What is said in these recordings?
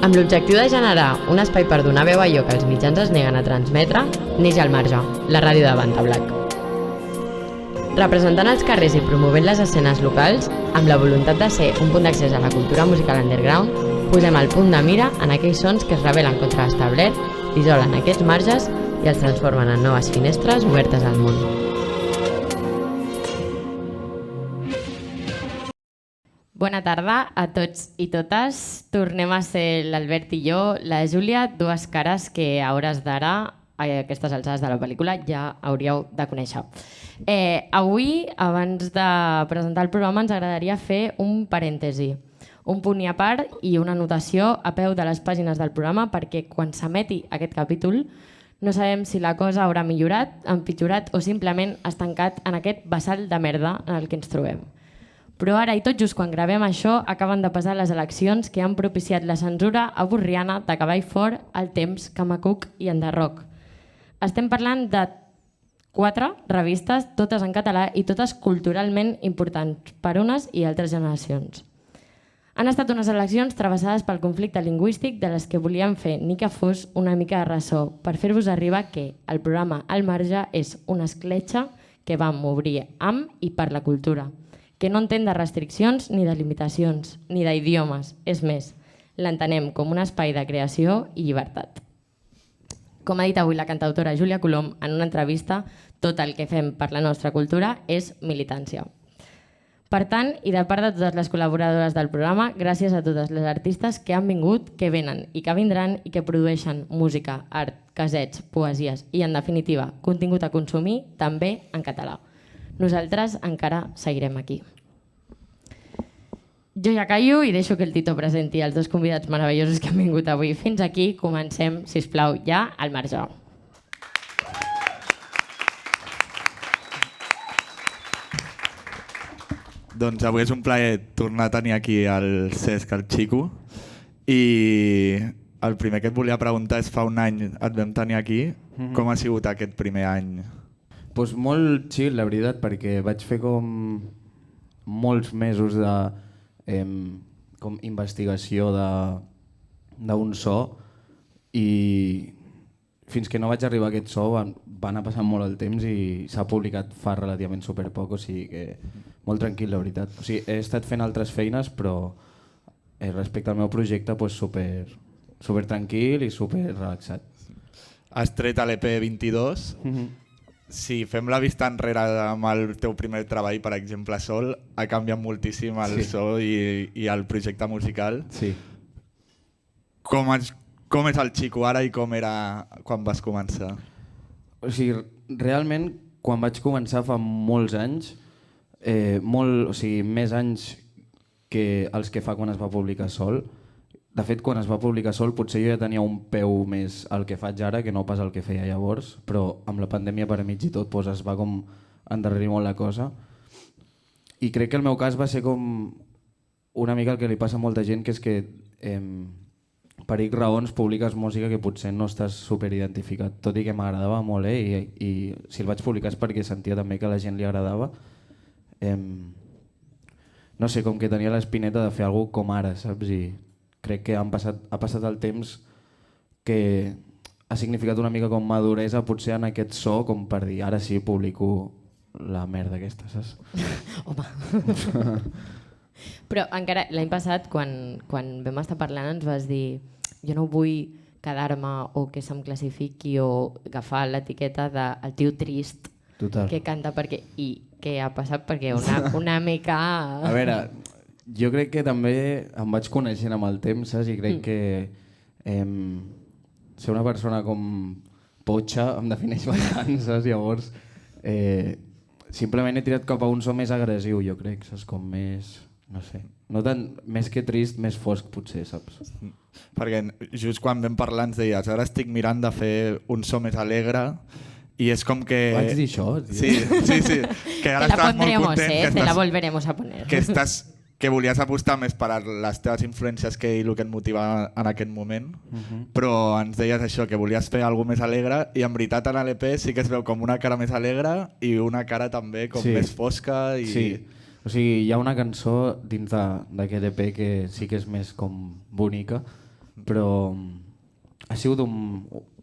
Amb l'objectiu de generar un espai per donar veu a allò que els mitjans es neguen a transmetre, neix al marge, la ràdio de Banta Black. Representant els carrers i promovent les escenes locals, amb la voluntat de ser un punt d'accés a la cultura musical underground, posem el punt de mira en aquells sons que es rebel·len contra l'establert, isolen aquests marges i els transformen en noves finestres obertes al món. Bona tarda a tots i totes. Tornem a ser l'Albert i jo, la Júlia, dues cares que a hores d'ara, a aquestes alçades de la pel·lícula, ja hauríeu de conèixer. Avui, abans de presentar el programa, ens agradaria fer un parèntesi, un punt i a part i una anotació a peu de les pàgines del programa perquè quan s'emeti aquest capítol no sabem si la cosa haurà millorat, empitjorat o simplement estancat en aquest vessal de merda en el que ens trobem. Però ara i tot just quan gravem això acaben de passar les eleccions que han propiciat la censura avorriana de Cavall Fort, El Temps, Camacuc i Enderroc. Estem parlant de 4 revistes, totes en català i totes culturalment importants per unes i altres generacions. Han estat unes eleccions travessades pel conflicte lingüístic de les que volíem fer ni que fos una mica de ressò per fer-vos arribar que el programa Al Marge és una escletxa que vam obrir amb i per la cultura, que no entén de restriccions ni de limitacions, ni d'idiomes. És més, l'entenem com un espai de creació i llibertat. Com ha dit avui la cantautora Júlia Colom en una entrevista, tot el que fem per la nostra cultura és militància. Per tant, i de part de totes les col·laboradores del programa, gràcies a totes les artistes que han vingut, que venen i que vindran i que produeixen música, art, casets, poesies i, en definitiva, contingut a consumir també en català. Nosaltres encara seguirem aquí. Jo ja callo i deixo que el Tito presenti els dos convidats meravellosos que han vingut avui. Fins aquí, comencem, sisplau, ja al marge. Doncs avui és un plaer tornar a tenir aquí el Cesc, el Xico, i el primer que et volia preguntar és fa un any et vam tenir aquí. Com ha sigut aquest primer any? Pues molt chill, la veritat, perquè vaig fer com molts mesos de com investigació d'un so i fins que no vaig arribar a aquest so va anar passant molt el temps i s'ha publicat fa relativament superpoc, o sigui que molt tranquil, la veritat. O sigui, he estat fent altres feines, però respecte al meu projecte pues, super tranquil i super relaxat. Has tret a l'EP 22. Si fem la vista enrere amb el teu primer treball, per exemple, Sol, ha canviat moltíssim el so i el projecte musical. Sí. Com és el Xico ara i com era quan vas començar? O sigui, realment, quan vaig començar fa molts anys, més anys que els que fa quan es va publicar Sol. De fet, quan es va publicar Sol, potser jo ja tenia un peu més al que faig ara que no pas el que feia llavors, però amb la pandèmia per mig i tot doncs es va com endarrerir molt la cosa. I crec que el meu cas va ser com una mica el que li passa a molta gent, que és que per X raons publiques música que potser no estàs superidentificat, tot i que m'agradava molt, i si el vaig publicar és perquè sentia també que a la gent li agradava. No sé, com que tenia l'espineta de fer alguna cosa com ara, saps? I crec que ha passat el temps que ha significat una mica com maduresa potser en aquest so, com per dir ara sí publico la merda aquesta, saps? Home. Però encara l'any passat quan vam estar parlant ens vas dir jo no vull quedar-me o que se'm classifiqui o agafar l'etiqueta del tio trist. Total. Que canta perquè... I què ha passat? Perquè una mica... A veure, jo crec que també em vaig coneixent amb el temps, saps? I crec que ser una persona com potxa em defineix bastant, saps? Llavors, simplement he tirat cap a un so més agressiu, jo crec, saps? Com més... no sé, no tant, més que trist, més fosc potser, saps? Perquè just quan vam parlar ens deies ara estic mirant de fer un so més alegre i és com que... Vaig dir això? Sí. Que ara estàs molt content. Te la volveremos a poner. Que volies apostar més per les teves influències que el que et motiva en aquest moment, però ens deies això, que volies fer alguna més alegre i en veritat en l'EP sí que es veu com una cara més alegre i una cara també com més fosca. Sí. O sigui, hi ha una cançó dins d'aquest EP que sí que és més com bonica però ha sigut o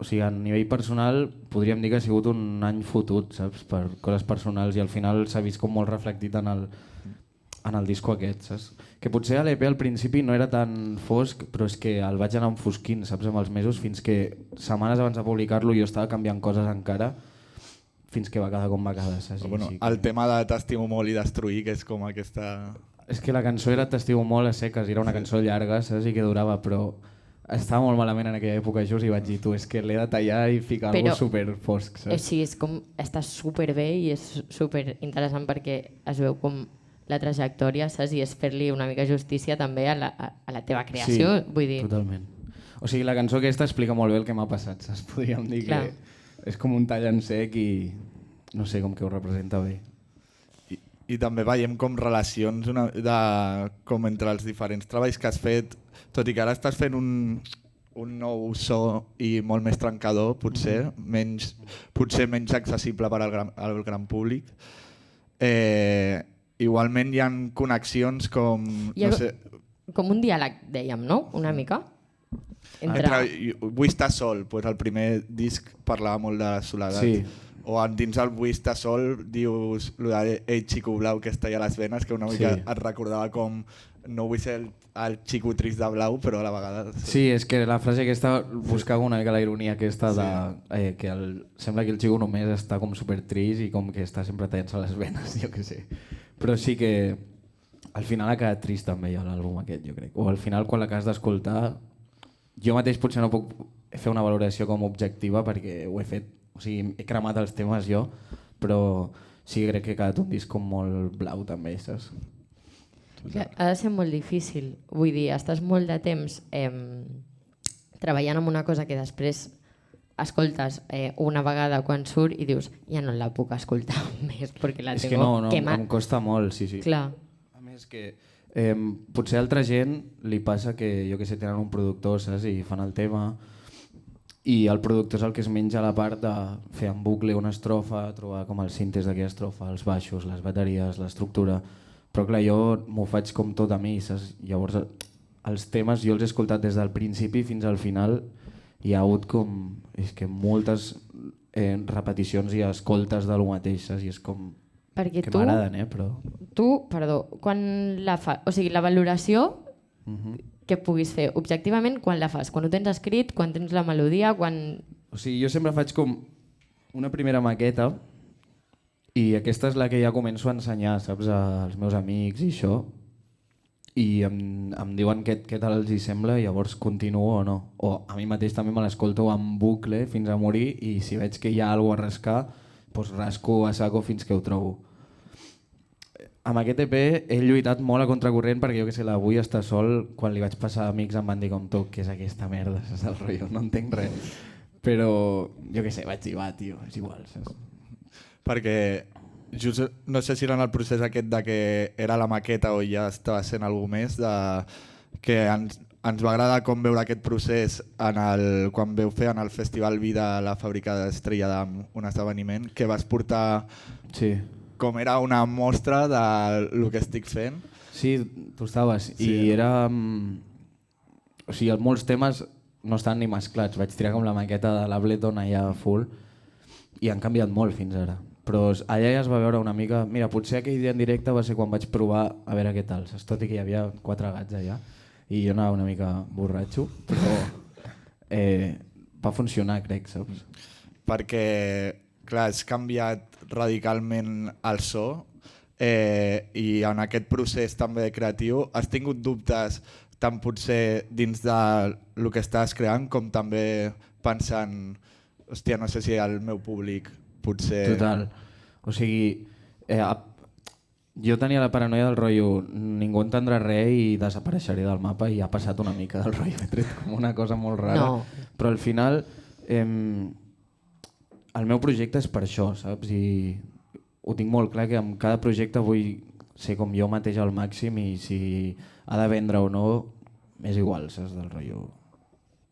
sigui, a nivell personal podríem dir que ha sigut un any fotut, saps? Per coses personals, i al final s'ha vist com molt reflectit en el disco aquest, saps? Que potser a l'EP al principi no era tan fosc, però és que el vaig anar enfosquint, saps, amb els mesos, fins que setmanes abans de publicar-lo jo estava canviant coses encara, fins que va quedar com va quedar, saps? Bueno, sí el que... tema de T'estimo molt i Destruir, que és com aquesta... És que la cançó era T'estimo molt a seques, era una cançó llarga, saps? I que durava, però estava molt malament en aquella època just i vaig dir, tu, és que l'he de tallar i ficar alguna cosa super fosc, saps? Sí, és com, està superbé i és super interessant perquè es veu com la trajectòria, saps? I és fer-li una mica justícia també a la teva creació, sí, vull dir... totalment. O sigui, la cançó aquesta explica molt bé el que m'ha passat, saps? Podríem dir Clar. que és com un tall en sec i no sé, com que ho representa bé. I també veiem com relacions com entre els diferents treballs que has fet, tot i que ara estàs fent un nou so i molt més trencador, potser, potser menys accessible per al gran públic. Igualment hi ha connexions com... No sé... Com un diàleg, dèiem, no? Una mica? Vull estar sol, pues el primer disc parlava molt de la soledat. Sí. O dins el Vull estar sol dius lo de Ei xico blau que està a les venes, que una mica et recordava com no vull ser el xico trist de blau, però a la vegada... Sí, és que la frase aquesta buscava una mica la ironia aquesta de que sembla que el xico només està com super trist i com que està sempre tallant-se les venes, jo què sé. Però sí que al final ha quedat trist també l'àlbum aquest, jo crec. O al final quan l'acabes d'escoltar, jo mateix potser no puc fer una valoració com objectiva perquè ho he fet, o sigui, he cremat els temes jo, però sí que crec que ha quedat un disc com molt blau també, saps? Ha de ser molt difícil, vull dir, estàs molt de temps treballant en una cosa que després escoltes una vegada quan surt i dius, ja no la puc escoltar més perquè la és tengo que no, em costa molt, sí. Clar. A més que potser a altra gent li passa que, jo que sé, tenen un productor, saps, i fan el tema i el productor és el que es menja la part de fer en bucle una estrofa, trobar com el síntesi d'aquella estrofa, els baixos, les bateries, l'estructura, però clar, jo m'ho faig com tot a mi, saps? Llavors els temes jo els he escoltat des del principi fins al final, hi ha hagut com moltes repeticions i escoltes de lo mateix, saps? I és com perquè que m'agraden, però... quan la fa... O sigui, la valoració que puguis fer objectivament quan la fas, quan ho tens escrit, quan tens la melodia, quan... O sigui, jo sempre faig com una primera maqueta i aquesta és la que ja començo a ensenyar, saps, als meus amics i això, i em diuen què tal els hi sembla i llavors continuo o no. O a mi mateix també me l'escolto en bucle fins a morir i si veig que hi ha alguna cosa a rascar, doncs rasco a saco fins que ho trobo. Amb aquest EP he lluitat molt a contracorrent perquè jo que sé, la Vull estar sol, quan li vaig passar a amics em van dir com tu, què és aquesta merda, saps el rotllo, no entenc res. Però jo que sé, vaig dir, va, tio, és igual, saps? Perquè just no sé si era en el procés aquest de que era la maqueta o ja estava sent alguna més, que ens va agradar com veure aquest procés quan veu fer en el Festival Vida la fàbrica d'Estrella d'Am, un esdeveniment que vas portar... Sí. Com era una mostra del que estic fent. Sí, tu estaves. Sí. I era... O sigui, molts temes no estan ni mesclats. Vaig tirar com la maqueta de l'Ableton allà full i han canviat molt fins ara. Però allà ja es va veure una mica... Mira, potser aquell dia en directe va ser quan vaig provar a veure què tal. Saps? Tot i que hi havia 4 gats allà i jo anava una mica borratxo, però va funcionar, crec, saps? Perquè, clar, has canviat radicalment el so i en aquest procés també creatiu has tingut dubtes tant potser dins del que estàs creant com també pensant hòstia, no sé si el meu públic potser... Total. O sigui, jo tenia la paranoia del rotllo ningú entendrà res i desapareixeré del mapa i ha passat una mica del rotllo. He tret com una cosa molt rara. No. Però al final el meu projecte és per això, saps? I ho tinc molt clar que amb cada projecte vull ser com jo mateix al màxim i si ha de vendre o no és igual, saps, del rotllo.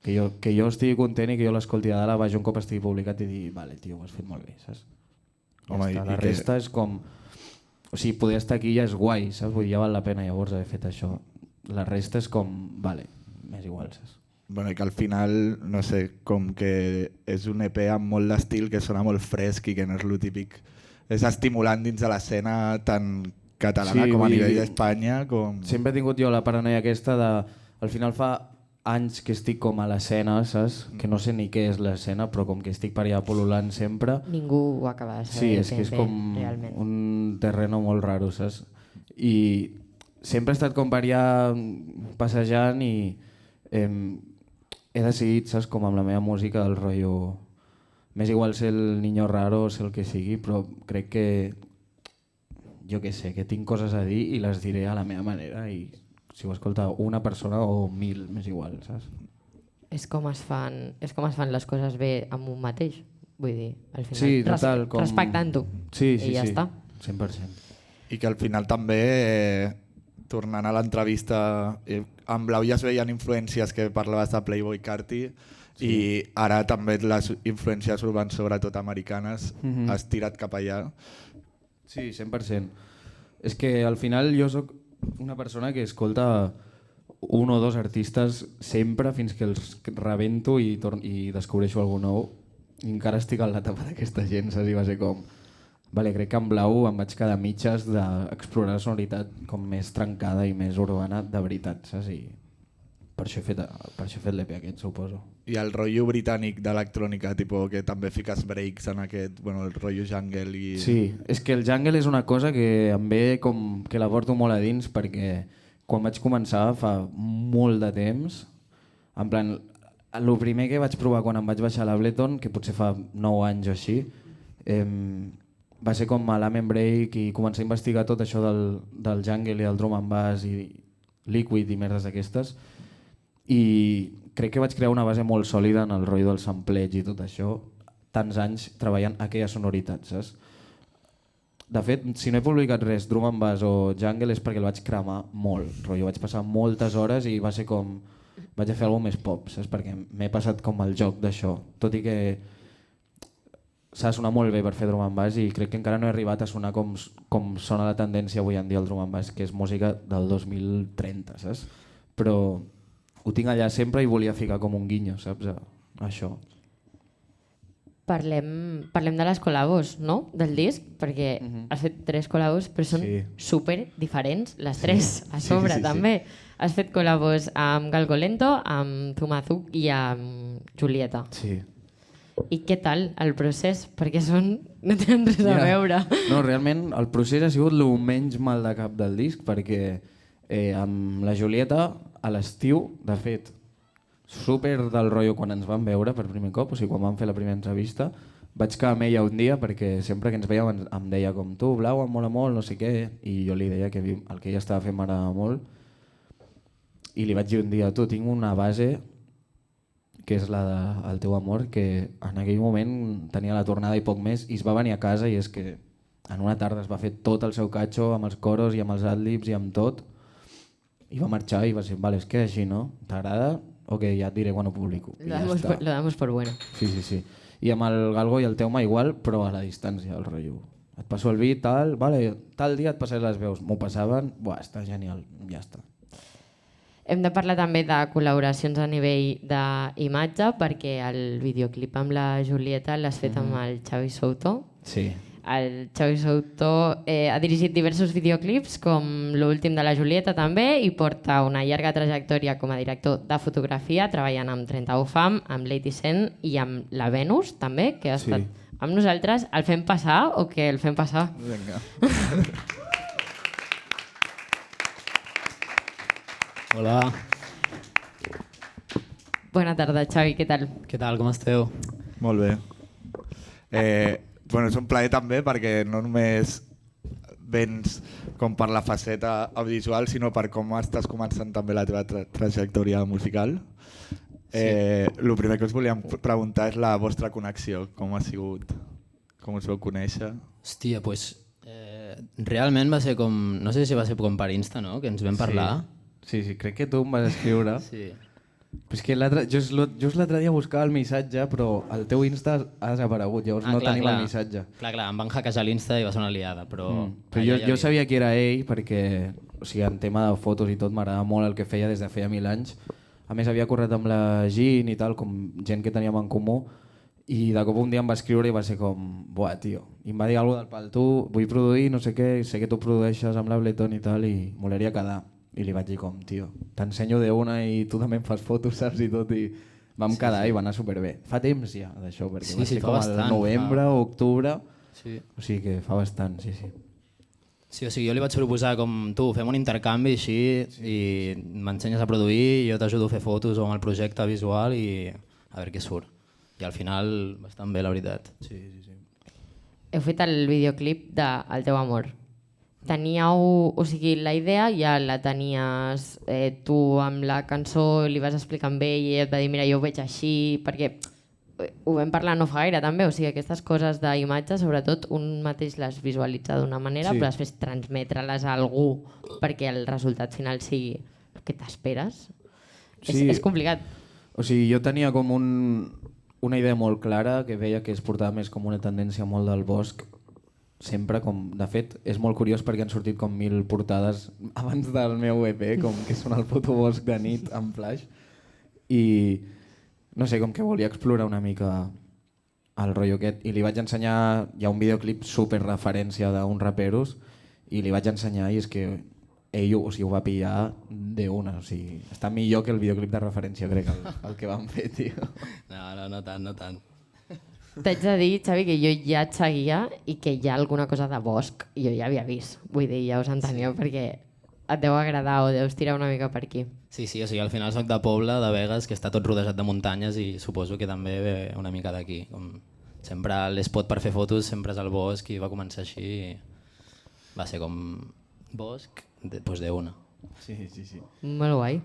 Que jo estigui content i que jo l'escolti de dalt a baix un cop estigui publicat i dir, vale, tio, ho has fet molt bé, saps? Home, ja la resta és com... O sigui, poder estar aquí ja és guai, saps? Vull dir, ja val la pena llavors haver fet això. La resta és com, vale, m'és igual, saps? bueno, i que al final, no sé, com que és un EP amb molt d'estil que sona molt fresc i que no és lo típic. És estimulant dins de l'escena tant catalana Sí, com a vull dir, nivell d'Espanya. Com... Sempre he tingut jo la paranoia aquesta de... Al final fa anys que estic com a l'escena, saps? Que no sé ni què és l'escena, però com que estic per allà pol·lulant sempre... Ningú ho acaba de saber. Sí, és que és com realment. un terreno molt raro, saps? I sempre he estat com per allà passejant i he decidit, saps, com amb la meva música, el rotllo... M'és igual ser el niño raro o ser el que sigui, però crec que, jo què sé, que tinc coses a dir i les diré a la meva manera i si ho escolta una persona o 1000, m'és igual, saps? És com es fan les coses bé amb un mateix. Vull dir, al final, Sí, total, com... respectant-ho. Sí, I ja està. 100%. I que al final també, tornant a l'entrevista, amb Blau ja es veien influències que parlaves de Playboi Carti, i ara també les influències urbans, sobretot americanes, has tirat cap allà. Sí, 100%. És que al final jo sóc una persona que escolta un o dos artistes sempre fins que els rebento i descobreixo algú nou. I encara estic a l'etapa d'aquesta gent, saps? I va ser com... Vale, crec que en Blau em vaig quedar mitges d'explorar la sonoritat com més trencada i més urbana de veritat, saps? I per això he fet l'EP aquest, suposo. I el rotllo britànic d'electrònica, que també fiques breaks en aquest, bueno, el rotllo jungle i... Sí, és que el jungle és una cosa que em ve com que la porto molt a dins perquè quan vaig començar fa molt de temps, en plan, el primer que vaig provar quan em vaig baixar a l'Ableton, que potser fa 9 anys o així, va ser com a l'Amen Break i començar a investigar tot això del jungle i del drum and bass i liquid i merdes d'aquestes, i crec que vaig crear una base molt sòlida en el rotllo del sampleig i tot això, tants anys treballant aquella sonoritat, saps? De fet, si no he publicat res, drum and bass o jungle, és perquè el vaig cremar molt, rotllo. Vaig passar moltes hores i va ser com... Vaig a fer alguna més pop, saps? Perquè m'he passat com el joc d'això, tot i que s'ha de sonar molt bé per fer drum and bass i crec que encara no he arribat a sonar com sona la tendència avui en dia el drum and bass, que és música del 2030, saps? Però ho tinc allà sempre i volia ficar com un guinyo, saps? Això. Parlem de les col·labos, no? Del disc, perquè has fet 3 col·labos, però són super diferents, les 3 a sobre també. Has fet col·labos amb Galgolento, amb Tumazuk i amb Julieta. Sí. I què tal el procés? Perquè no tenen res a veure. No, realment el procés ha sigut el menys mal de cap del disc, perquè amb la Julieta a l'estiu, de fet, super del rotllo quan ens vam veure per primer cop, o sigui, quan vam fer la primera entrevista, vaig quedar amb ella un dia perquè sempre que ens veiem em deia com tu, Blau, em mola molt, no sé què, i jo li deia que el que ella estava fent m'agradava molt, i li vaig dir un dia, tu, tinc una base que és la del teu amor, que en aquell moment tenia la tornada i poc més, i es va venir a casa i és que en una tarda es va fer tot el seu catxo amb els coros i amb els adlibs i amb tot, i va marxar i va dir, vale, es queda així, no? T'agrada? Ok, ja et diré quan ho publico. Lo damos por bueno. Sí. I amb el Galgo i el Teuma igual, però a la distància, el rotllo. Et passo el beat, tal dia et passaré les veus. M'ho passaven, buah, està genial, ja està. Hem de parlar també de col·laboracions a nivell d'imatge, perquè el videoclip amb la Julieta l'has fet amb el Xavi Souto. Sí. El Xavi Souto ha dirigit diversos videoclips, com l'últim de la Julieta també, i porta una llarga trajectòria com a director de fotografia, treballant amb 31 Fam, amb Lady Sen i amb la Venus també, que ha estat amb nosaltres. El fem passar o què el fem passar? Vinga. Hola. Bona tarda, Xavi, què tal? Què tal, com esteu? Molt bé. És un plaer també perquè no només vens com per la faceta audiovisual, sinó per com estàs començant també la teva trajectòria musical. El primer que us volíem preguntar és la vostra connexió, com ha sigut, com us vau conèixer. Hòstia, doncs realment va ser com, no sé si va ser com per Insta, no?, que ens vam parlar. Sí, crec que tu em vas escriure. Sí. Però és que just l'altre dia buscava el missatge, però el teu Insta ha desaparegut, llavors no tenim el missatge. Clar, em van hackejar l'Insta i va ser una liada, però... Però jo sabia que era ell perquè, o sigui, en tema de fotos i tot m'agradava molt el que feia des de feia 1000 anys. A més, havia corret amb la Gin i tal, com gent que teníem en comú, i de cop un dia em va escriure i va ser com, buah, tio, i em va dir alguna cosa del pal, tu vull produir, no sé què, sé que tu produeixes amb l'Ableton i tal, i molaria quedar. I li vaig dir com, tio, t'ensenyo d'una i tu també em fas fotos, saps, i tot, i vam quedar i va anar superbé. Fa temps ja d'això, perquè va ser com al novembre o octubre, o sigui que fa bastant, sí. Sí, o sigui, jo li vaig proposar com tu, fem un intercanvi així i m'ensenyes a produir, jo t'ajudo a fer fotos o amb el projecte visual i a veure què surt. I al final bastant bé, la veritat. Sí. Heu fet el videoclip de El teu amor. Teníeu, o sigui, la idea ja la tenies tu amb la cançó, li vas explicar amb ell i et va dir mira, jo ho veig així, perquè ho vam parlar no fa gaire també, o sigui, aquestes coses d'imatge, sobretot un mateix les visualitza d'una manera, però després transmetre-les a algú perquè el resultat final sigui el que t'esperes. Sí. És complicat. O sigui, jo tenia com una idea molt clara que veia que es portava més com una tendència molt del bosc, sempre com... De fet, és molt curiós perquè han sortit com 1000 portades abans del meu EP, com que són el puto bosc de nit en flash, i no sé, com que volia explorar una mica el rotllo aquest, i li vaig ensenyar, hi ha un videoclip super referència d'uns raperos, i li vaig ensenyar i és que ell ho va pillar d'una, o sigui, està millor que el videoclip de referència, crec, el que van fer, tio. No tant. T'haig de dir, Xavi, que jo ja et seguia i que hi ha alguna cosa de bosc i jo ja havia vist. Vull dir, ja us enteníeu perquè et deu agradar o deus tirar una mica per aquí. Sí, o sigui, al final soc de poble, de Begues, que està tot rodejat de muntanyes i suposo que també ve una mica d'aquí. Sempre l'espot per fer fotos sempre és al bosc i va començar així i va ser com bosc, doncs d'una. Sí. Molt guai.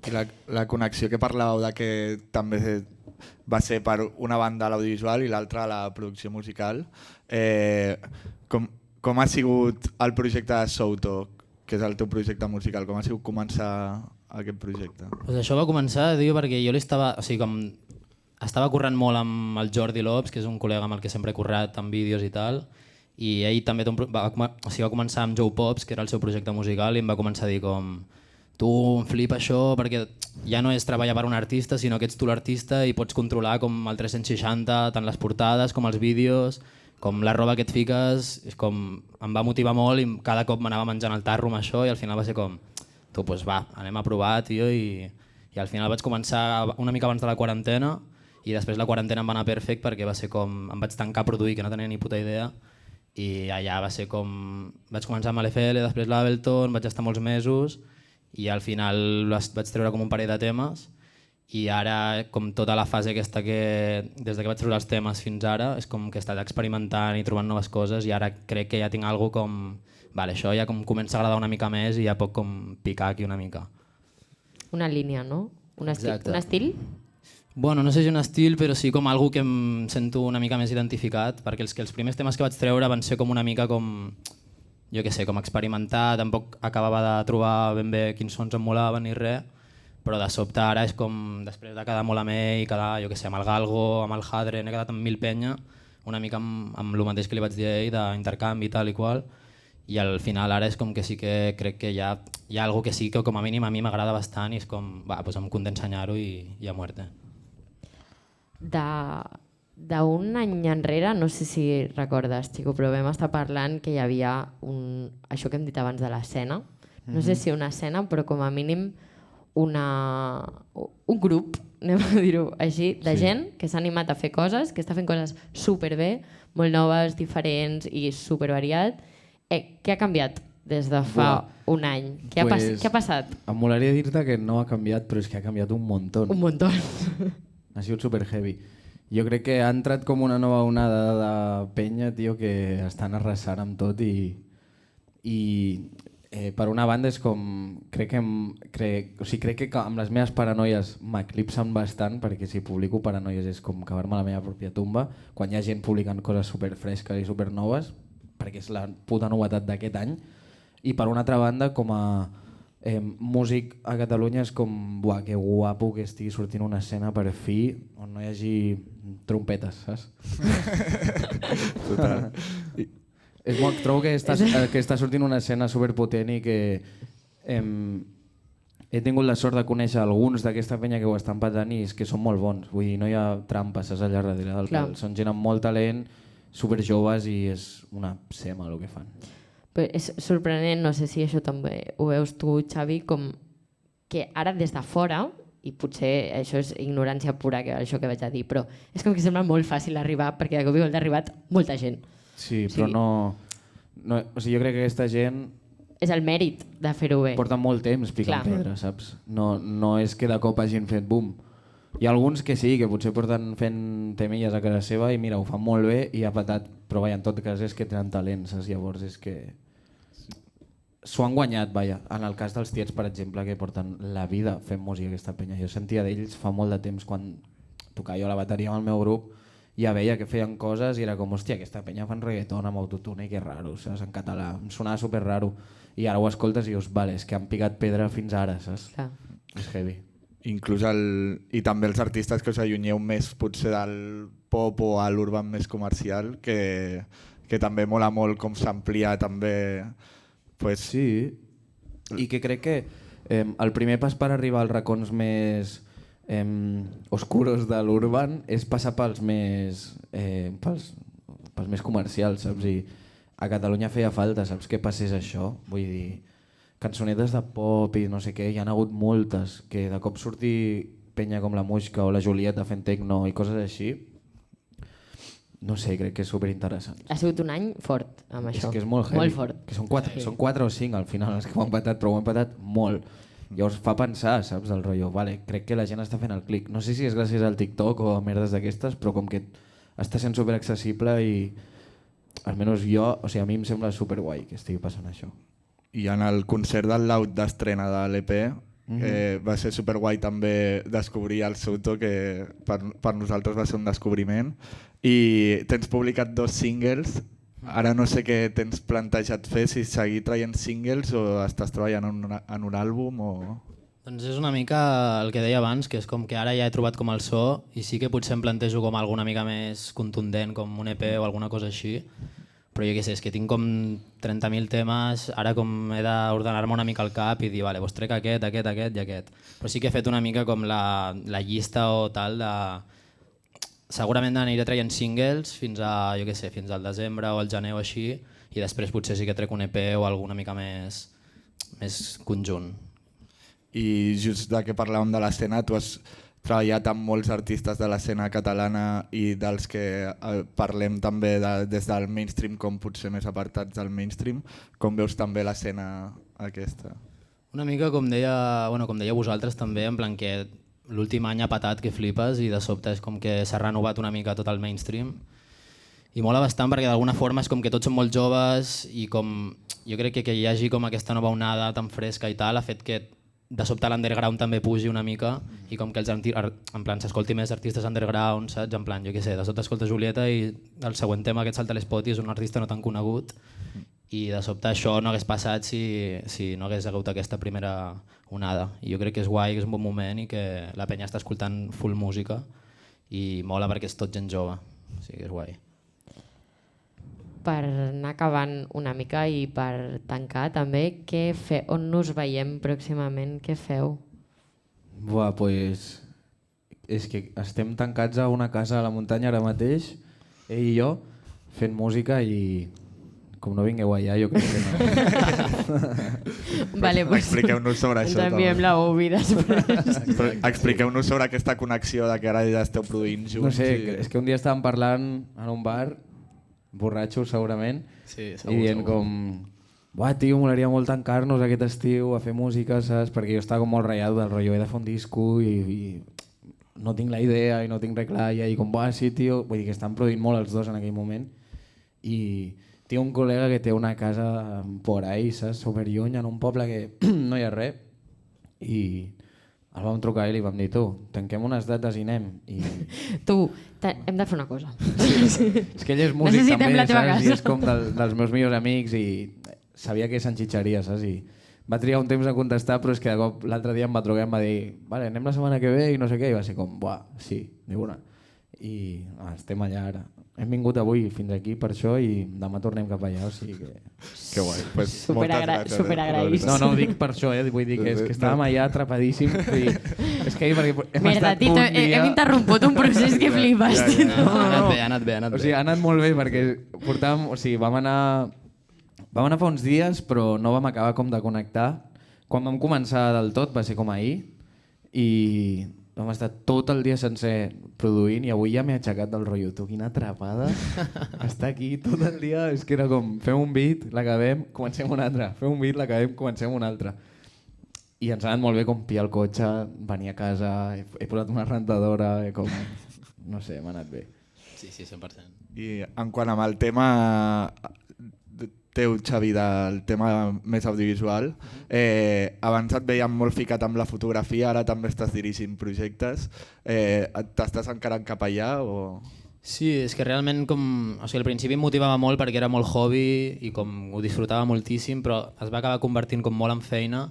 I la connexió que parlàveu de que també va ser per una banda l'audiovisual i l'altra la producció musical. Com ha sigut el projecte de Souto, que és el teu projecte musical? Com ha sigut començar aquest projecte? Pues això va començar, tio, perquè jo estava currant molt amb el Jordi Lopes, que és un col·lega amb el que sempre he currat amb vídeos i tal, i ell també va començar amb Joe Pops, que era el seu projecte musical, i em va començar a dir com tu em flipa això perquè ja no és treballar per un artista, sinó que ets tu l'artista i pots controlar com el 360, tant les portades com els vídeos, com la roba que et fiques, és com em va motivar molt i cada cop m'anava menjant el tarro amb això i al final va ser com, tu, pues va, anem a provar, tio, i al final vaig començar una mica abans de la quarantena i després la quarantena em va anar perfect perquè va ser com, em vaig tancar a produir, que no tenia ni puta idea, i allà va ser com, vaig començar amb l'FL, després l'Ableton, vaig estar molts mesos i al final vaig treure com un parell de temes i ara com tota la fase aquesta que des que vaig treure els temes fins ara és com que he estat experimentant i trobant noves coses i ara crec que ja tinc alguna cosa com vale, això ja com comença a agradar una mica més i ja puc com picar aquí una mica. Una línia, no? Un estil? Bueno, no sé si un estil, però sí com algo que em sento una mica més identificat, perquè els primers temes que vaig treure van ser com una mica com, jo què sé, com experimentar, tampoc acabava de trobar ben bé quins sons em molaven ni res, però de sobte ara és com, després de quedar molt amb ell i quedar, jo què sé, amb el Galgo, amb el Hadre, n'he quedat amb 1000 penya, una mica amb el mateix que li vaig dir a ell, d'intercanvi i tal i qual, i al final ara és com que sí que crec que hi ha algo que sí que com a mínim a mi m'agrada bastant i és com, va, doncs em content ensenyar-ho i a muerte. D'un any enrere, no sé si recordes, Xico, però vam estar parlant que hi havia això que hem dit abans de l'escena, no sé si una escena, però com a mínim un grup, anem a dir-ho així, de gent que s'ha animat a fer coses, que està fent coses superbé, molt noves, diferents i supervariat. Què ha canviat des de fa un any? Què ha passat? Em molaria dir-te que no ha canviat, però és que ha canviat un montón. Un montón. Ha sigut super heavy. Jo crec que ha entrat com una nova onada de penya, tio, que estan arrasant amb tot i per una banda és com... Crec que amb les meves paranoies m'eclipsen bastant perquè si publico paranoies és com cavar-me a la meva pròpia tumba quan hi ha gent publicant coses superfresques i supernoves perquè és la puta novetat d'aquest any i per una altra banda com a músic a Catalunya és com buah, que guapo que estigui sortint una escena per fi on no hi hagi trompetes, saps? Total. Trobo que està sortint una escena superpotent i que he tingut la sort de conèixer alguns d'aquesta penya que ho estan patant i és que són molt bons. Vull dir, no hi ha trampes, saps, allà darrere del pal. Són gent amb molt talent, superjoves i és una sema el que fan. Però és sorprenent, no sé si això també ho veus tu, Xavi, com que ara des de fora, i potser això és ignorància pura, que això que vaig a dir, però és com que sembla molt fàcil arribar perquè de cop i volta ha arribat molta gent. Sí, però no, o sigui, jo crec que aquesta gent és el mèrit de fer-ho bé. porta molt temps picant pedra, saps? No és que de cop hagin fet boom. Hi ha alguns que sí, que potser porten fent temilles a casa seva i mira, ho fan molt bé i ha patat, però vaja, en tot cas és que tenen talent, saps? Llavors és que s'ho han guanyat, vaja. En el cas dels tiets, per exemple, que porten la vida fent música aquesta penya. Jo sentia d'ells fa molt de temps quan tocava jo la bateria amb el meu grup, ja veia que feien coses i era com, hòstia, aquesta penya fan reggaeton amb autotune i que raro, saps? En català, em sonava super raro. I ara ho escoltes i dius, vale, és que han picat pedra fins ara, saps? Clar. És heavy. Inclús i també els artistes que us allunyeu més potser del pop o a l'urban més comercial, que també mola molt com s'amplia també. Pues... Sí, i que crec que el primer pas per arribar als racons més oscuros de l'urban és passar pels més comercials, saps? I a Catalunya feia falta, saps, que passés això? Vull dir, cançonetes de pop i no sé què, hi ha hagut moltes, que de cop sortir penya com la Muixca o la Julieta fent tecno i coses així, no sé, crec que és superinteressant. Ha sigut un any fort amb això. És que és molt heavy. Molt fort. Que són 4 o 5 al final els que ho han patat, però ho han patat molt. Llavors fa pensar, saps, el rotllo, vale, crec que la gent està fent el clic. No sé si és gràcies al TikTok o a merdes d'aquestes, però com que està sent superaccessible i almenys jo, o sigui, a mi em sembla superguai que estigui passant això. I en el concert del Laut d'estrena de l'EP va ser superguai també descobrir el Souto, que per nosaltres va ser un descobriment. I tens publicat 2 singles. Ara no sé què tens plantejat fer, si seguir traient singles o estàs treballant en un àlbum o... Doncs és una mica el que deia abans, que és com que ara ja he trobat com el so i sí que potser em plantejo com alguna mica més contundent, com un EP o alguna cosa així, però jo què sé, és que tinc com 30.000 temes, ara com he d'ordenar-me una mica el cap i dir, vale, doncs trec aquest i aquest. Però sí que he fet una mica com la llista o tal de... Segurament aniré traient singles fins a, jo què sé, fins al desembre o al gener o així, i després potser sí que trec un EP o alguna mica més conjunt. I just de que parlàvem de l'escena, tu has treballat amb molts artistes de l'escena catalana i dels que parlem també des del mainstream, com potser més apartats del mainstream. Com veus també l'escena aquesta? Una mica com deia vosaltres també, en plan que l'últim any ha patat que flipes i de sobte és com que s'ha renovat una mica tot el mainstream. I mola bastant perquè d'alguna forma és com que tots són molt joves i com jo crec que hi hagi com aquesta nova onada tan fresca i tal ha fet que de sobte l'underground també pugi una mica i com que en plan s'escolti més artistes underground, saps? En plan, jo què sé, de sobte escolta Julieta i el següent tema que et salta a l'Spotify és un artista no tan conegut i de sobte això no hagués passat si no hagués hagut aquesta primera onada. I jo crec que és guai, que és un bon moment i que la penya està escoltant full música i mola perquè és tot gent jove, o sigui que és guai. Per anar acabant una mica i per tancar també, on us veiem pròximament? Què feu? Buah, pues... És que estem tancats a una casa a la muntanya ara mateix, ell i jo, fent música i... Com no vingueu allà, jo crec que no. Vale, pues, expliqueu-nos sobre això. Ens enviem la UBI després. Expliqueu-nos sobre aquesta connexió de que ara ja esteu produint junts. No sé, és que un dia estàvem parlant en un bar, borratxos segurament, Sí, i dient com... Buah, tio, molaria molt tancar-nos aquest estiu a fer música, saps? Perquè jo estava com molt ratllat del rotllo, he de fer un disco i no tinc la idea i no tinc res clar, i com, buah, sí, tio... Vull dir que estan produint molt els dos en aquell moment. I tinc un col·lega que té una casa por ahí, saps? Super lluny, en un poble que no hi ha res. I el vam trucar i li vam dir, tu, tanquem unes dates i anem. I... Tu, hem de fer una cosa. És que ell és músic Necessitem també, la teva saps? casa. I és com dels meus millors amics i sabia que s'enxitxaria, saps? I va trigar un temps a contestar, però és que de cop l'altre dia em va trucar i em va dir vale, anem la setmana que ve i no sé què, i va ser com, buah, sí, diu una. I estem allà ara. hem vingut avui fins aquí per això i demà tornem cap allà, o sigui que... Que guai. Pues, Superagraïts. No ho dic per això, vull dir que és que estàvem allà atrapadíssims. És que perquè hem Merda, estat Tito, un dia... hem interromput un procés que flipes, Tito. Ha anat bé. O sigui, ha anat molt bé perquè portàvem... O sigui, vam anar fa uns dies, però no vam acabar com de connectar. Quan vam començar del tot va ser com ahir i vam estar tot el dia sencer produint i avui ja m'he aixecat del rotllo. Tu, quina atrapada. Estar aquí tot el dia, és que era com fem un beat, l'acabem, comencem un altre. Fem un beat, l'acabem, comencem un altre. I ens ha anat molt bé com pillar el cotxe, venir a casa, he posat una rentadora, com... No sé, m'ha anat bé. Sí, 100%. I en quant amb el tema teu, Xavi, del tema més audiovisual, abans et veiem molt ficat amb la fotografia, ara també estàs dirigint projectes. T'estàs encarant cap allà o...? Sí, és que realment al principi em motivava molt perquè era molt hobby i com ho disfrutava moltíssim, però es va acabar convertint com molt en feina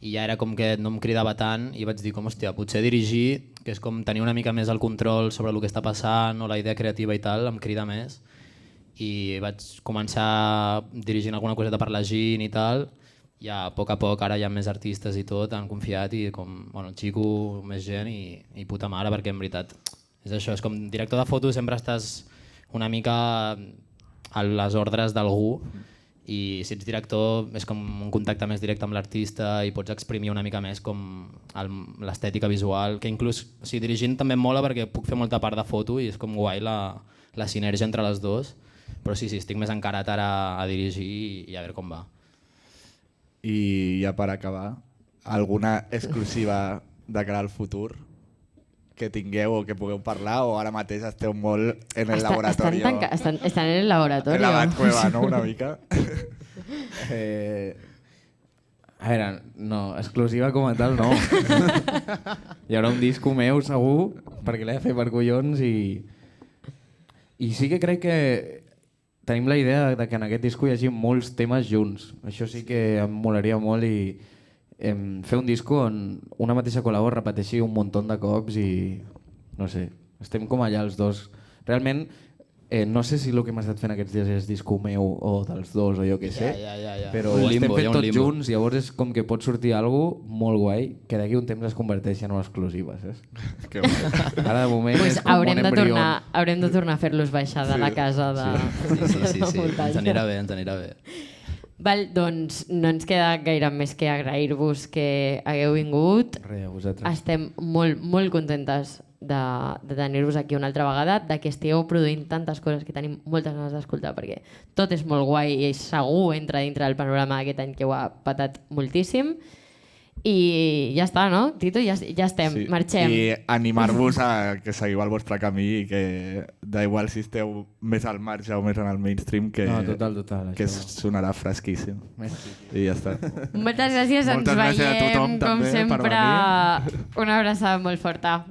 i ja era com que no em cridava tant i vaig dir com, hòstia, potser dirigir, que és com tenir una mica més el control sobre el que està passant o la idea creativa i tal, em crida més. I vaig començar dirigint alguna coseta per la gent i tal, i a poc ara hi ha més artistes i tot, han confiat i com, bueno, xico, més gent i puta mare, perquè en veritat és això, és com director de foto sempre estàs una mica a les ordres d'algú i si ets director és com un contacte més directe amb l'artista i pots exprimir una mica més com l'estètica visual, que inclús dirigint també em mola perquè puc fer molta part de foto i és com guai la sinergia entre les dues. Però sí, estic més encarat ara a dirigir i a veure com va. I ja per acabar, alguna exclusiva de cara al futur que tingueu o que pugueu parlar o ara mateix esteu molt en el laboratori? Estan en el laboratori. En la Batcueva, no? Una mica. A veure, no, exclusiva com a tal no. Hi haurà un disco meu segur, perquè l'he de fer per collons i sí que crec que tenim la idea de que en aquest disco hi hagi molts temes junts. Això sí que em molaria molt i fer un disco on una mateixa col·labo repeteixi un munt de cops i no sé, estem com allà els dos. Realment no sé si el que hem estat fent aquests dies és disco meu o dels dos o jo què sé, però ho estem fent tots junts, llavors és com que pot sortir alguna cosa molt guai que d'aquí un temps es converteixi en una exclusiva, saps? Que guai. Ara de moment Pues és com haurem un embrió. de tornar a fer-los baixar de la casa de Sí, muntatge. ens anirà bé. Val, doncs no ens queda gaire més que agrair-vos que hagueu vingut. Res, a vosaltres. Estem molt, molt contentes de tenir-vos aquí una altra vegada, de que estigueu produint tantes coses que tenim moltes ganes d'escoltar, perquè tot és molt guai i segur entra dintre del panorama d'aquest any que ho ha patat moltíssim. I ja està, no? Tito, ja estem, Sí. marxem. I animar-vos a que seguiu el vostre camí i que d'igual si esteu més al marge o més en el mainstream que, No, total, que això. sonarà fresquíssim. I ja està. Moltes gràcies, ens Moltes gràcies a veiem, tothom, com també, per sempre. venir. Una abraçada molt forta.